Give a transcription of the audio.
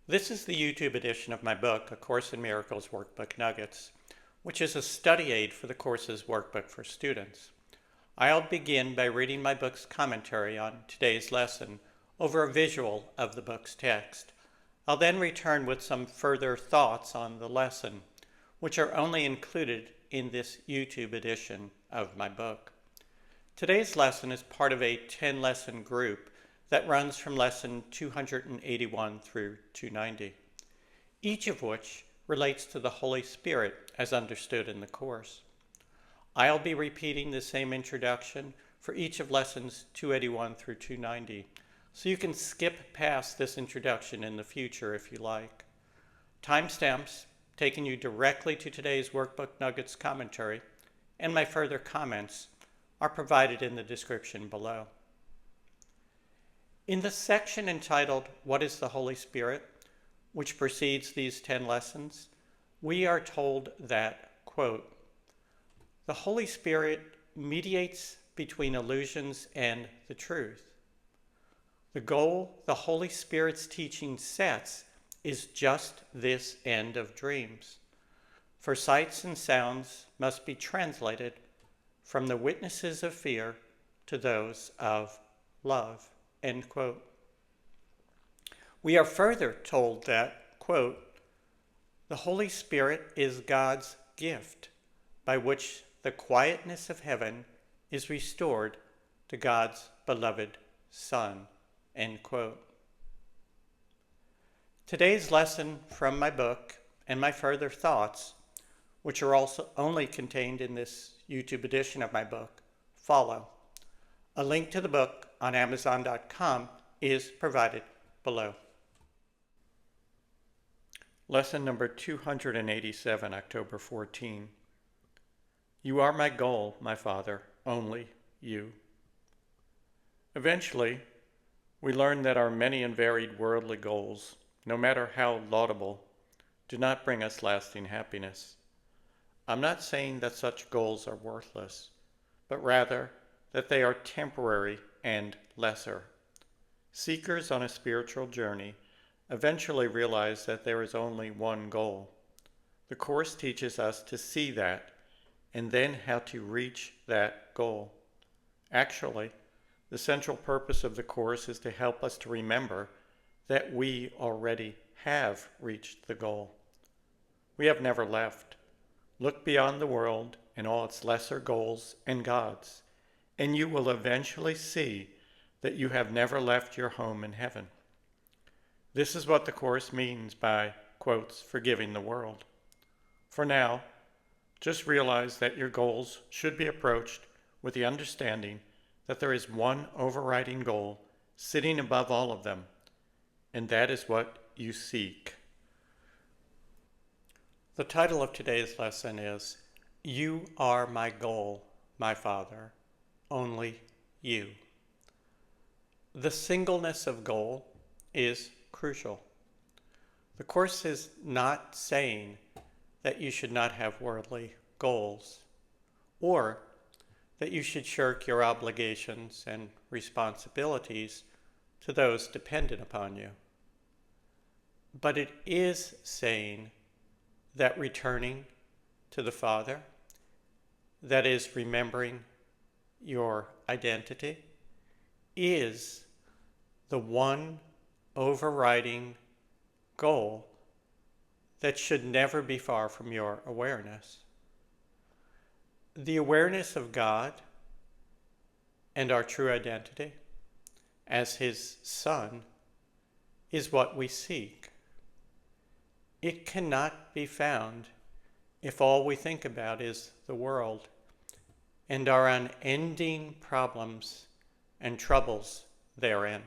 This is the YouTube edition of my book, A Course in Miracles Workbook Nuggets, which is a study aid for the course's workbook for students. I'll begin by reading my book's commentary on today's lesson over a visual of the book's text. I'll then return with some further thoughts on the lesson, which are only included in this YouTube edition of my book. Today's lesson is part of a 10-lesson group that runs from lesson 281 through 290, each of which relates to the Holy Spirit as understood in the course. I'll be repeating the same introduction for each of lessons 281 through 290, so you can skip past this introduction in the future if you like. Timestamps taking you directly to today's Workbook Nuggets commentary and my further comments are provided in the description below. In the section entitled, What is the Holy Spirit?, which precedes these 10 lessons, we are told that, quote, the Holy Spirit mediates between illusions and the truth. The goal the Holy Spirit's teaching sets is just this end of dreams. For sights and sounds must be translated from the witnesses of fear to those of love. End quote. We are further told that, quote, the Holy Spirit is God's gift by which the quietness of heaven is restored to God's beloved Son, end quote. Today's lesson from my book and my further thoughts, which are also only contained in this YouTube edition of my book, follow. A link to the book on Amazon.com is provided below. Lesson number 287, October 14. You are my goal, my Father, only you. Eventually, we learn that our many and varied worldly goals, no matter how laudable, do not bring us lasting happiness. I'm not saying that such goals are worthless, but rather that they are temporary and lesser. Seekers on a spiritual journey eventually realize that there is only one goal. The Course teaches us to see that and then how to reach that goal. Actually, the central purpose of the Course is to help us to remember that we already have reached the goal. We have never left. Look beyond the world and all its lesser goals and gods, and you will eventually see that you have never left your home in heaven. This is what the Course means by, quotes, forgiving the world. For now, just realize that your goals should be approached with the understanding that there is one overriding goal sitting above all of them, and that is what you seek. The title of today's lesson is, You Are My Goal, My Father, Only You. The singleness of goal is crucial. The Course is not saying that you should not have worldly goals, or that you should shirk your obligations and responsibilities to those dependent upon you. But it is saying that returning to the Father, that is remembering your identity, is the one overriding goal that should never be far from your awareness. The awareness of God and our true identity as His Son is what we seek. It cannot be found if all we think about is the world and our unending problems and troubles therein.